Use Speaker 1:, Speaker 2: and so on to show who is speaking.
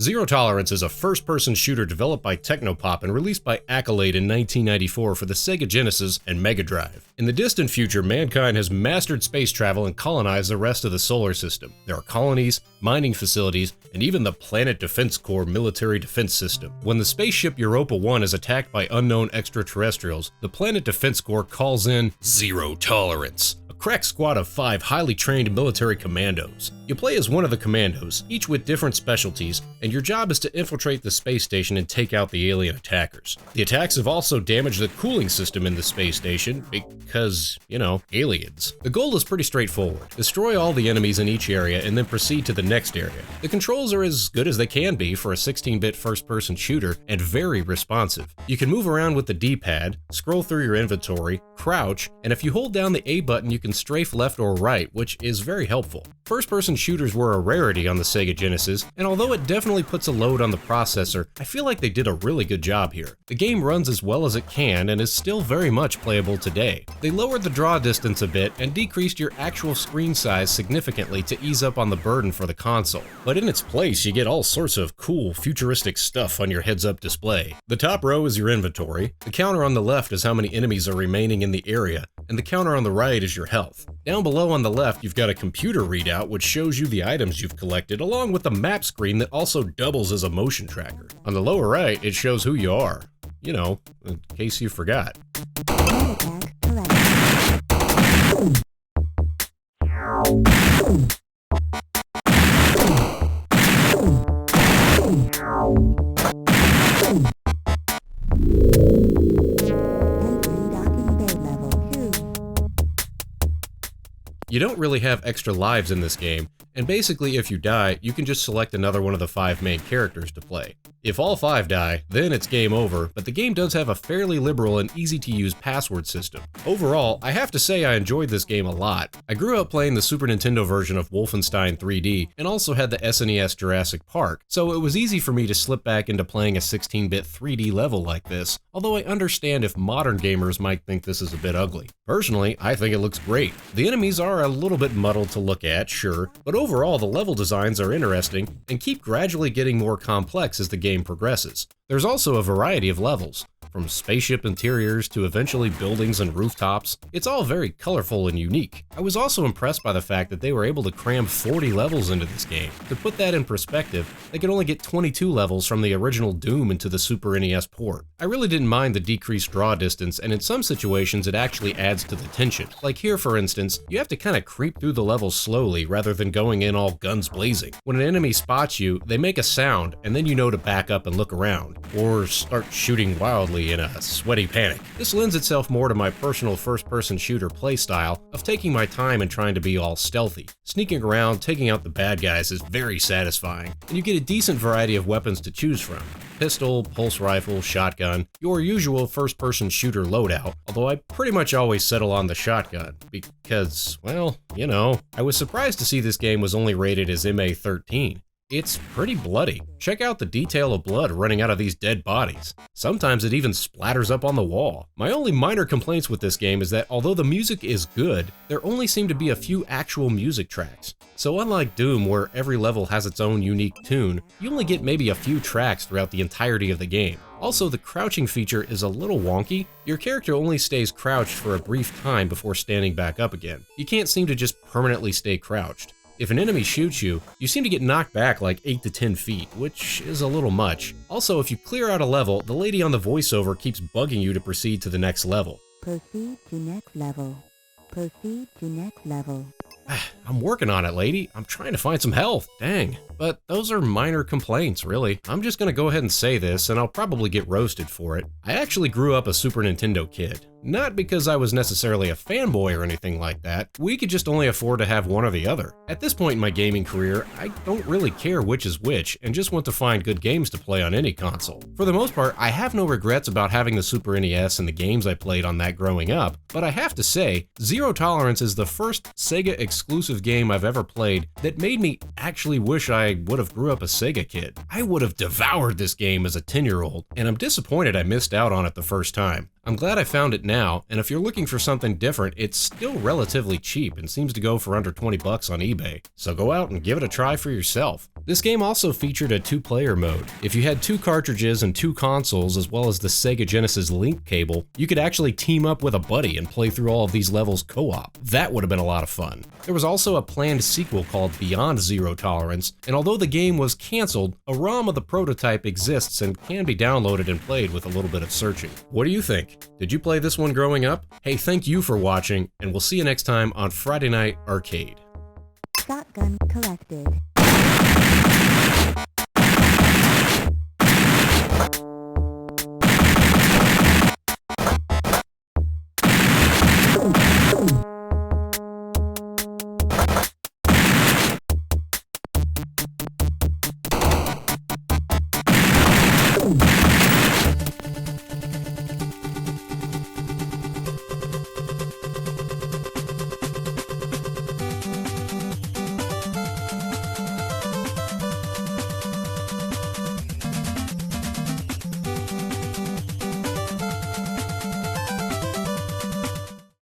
Speaker 1: Zero Tolerance is a first-person shooter developed by Technopop and released by Accolade in 1994 for the Sega Genesis and Mega Drive. In the distant future, mankind has mastered space travel and colonized the rest of the solar system. There are colonies, mining facilities, and even the Planet Defense Corps military defense system. When the spaceship Europa 1 is attacked by unknown extraterrestrials, the Planet Defense Corps calls in Zero Tolerance, a crack squad of 5 highly trained military commandos. You play as one of the commandos, each with different specialties, and your job is to infiltrate the space station and take out the alien attackers. The attacks have also damaged the cooling system in the space station because, aliens. The goal is pretty straightforward. Destroy all the enemies in each area and then proceed to the next area. The controls are as good as they can be for a 16-bit first-person shooter and very responsive. You can move around with the D-pad, scroll through your inventory, crouch, and if you hold down the A button you can strafe left or right, which is very helpful. First-person shooters were a rarity on the Sega Genesis, and although it definitely puts a load on the processor, I feel like they did a really good job here. The game runs as well as it can and is still very much playable today. They lowered the draw distance a bit and decreased your actual screen size significantly to ease up on the burden for the console. But in its place, you get all sorts of cool, futuristic stuff on your heads-up display. The top row is your inventory, the counter on the left is how many enemies are remaining in the area, and the counter on the right is your health. Down below on the left, you've got a computer readout which shows you the items you've collected, along with a map screen that also doubles as a motion tracker. On the lower right, it shows who you are. In case you forgot. You don't really have extra lives in this game, and basically if you die, you can just select another one of the 5 main characters to play. If all 5 die, then it's game over, but the game does have a fairly liberal and easy-to-use password system. Overall, I have to say I enjoyed this game a lot. I grew up playing the Super Nintendo version of Wolfenstein 3D, and also had the SNES Jurassic Park, so it was easy for me to slip back into playing a 16-bit 3D level like this, although I understand if modern gamers might think this is a bit ugly. Personally, I think it looks great. The enemies are a little bit muddled to look at, sure, but overall the level designs are interesting and keep gradually getting more complex as the game progresses. There's also a variety of levels, from spaceship interiors to eventually buildings and rooftops. It's all very colorful and unique. I was also impressed by the fact that they were able to cram 40 levels into this game. To put that in perspective, they could only get 22 levels from the original Doom into the Super NES port. I really didn't mind the decreased draw distance, and in some situations it actually adds to the tension. Like here for instance, you have to kind of creep through the levels slowly rather than going in all guns blazing. When an enemy spots you, they make a sound, and then you know to back up and look around, or start shooting wildly in a sweaty panic. This lends itself more to my personal first-person shooter playstyle of taking my time and trying to be all stealthy. Sneaking around, taking out the bad guys is very satisfying, and you get a decent variety of weapons to choose from. Pistol, pulse rifle, shotgun, your usual first-person shooter loadout, although I pretty much always settle on the shotgun, because, well, I was surprised to see this game was only rated as MA-13. It's pretty bloody. Check out the detail of blood running out of these dead bodies. Sometimes it even splatters up on the wall. My only minor complaints with this game is that although the music is good, there only seem to be a few actual music tracks. So unlike Doom, where every level has its own unique tune, you only get maybe a few tracks throughout the entirety of the game. Also, the crouching feature is a little wonky. Your character only stays crouched for a brief time before standing back up again. You can't seem to just permanently stay crouched. If an enemy shoots you, you seem to get knocked back like 8 to 10 feet, which is a little much. Also, if you clear out a level, the lady on the voiceover keeps bugging you to proceed to the next level.
Speaker 2: Proceed to next level. Proceed to next level.
Speaker 1: I'm working on it, lady. I'm trying to find some health. Dang. But those are minor complaints, really. I'm just gonna go ahead and say this, and I'll probably get roasted for it. I actually grew up a Super Nintendo kid. Not because I was necessarily a fanboy or anything like that. We could just only afford to have one or the other. At this point in my gaming career, I don't really care which is which, and just want to find good games to play on any console. For the most part, I have no regrets about having the Super NES and the games I played on that growing up, but I have to say, Zero Tolerance is the first Sega exclusive game I've ever played that made me actually wish I would have grew up a Sega kid. I would have devoured this game as a 10-year-old, and I'm disappointed I missed out on it the first time. I'm glad I found it now, and if you're looking for something different, it's still relatively cheap and seems to go for under 20 bucks on eBay. So go out and give it a try for yourself. This game also featured a 2-player mode. If you had 2 cartridges and 2 consoles, as well as the Sega Genesis link cable, you could actually team up with a buddy and play through all of these levels co-op. That would have been a lot of fun. There was also a planned sequel called Beyond Zero Tolerance, and although the game was cancelled, a ROM of the prototype exists and can be downloaded and played with a little bit of searching. What do you think? Did you play this one growing up? Hey, thank you for watching, and we'll see you next time on Friday Night Arcade.
Speaker 2: Shotgun collected.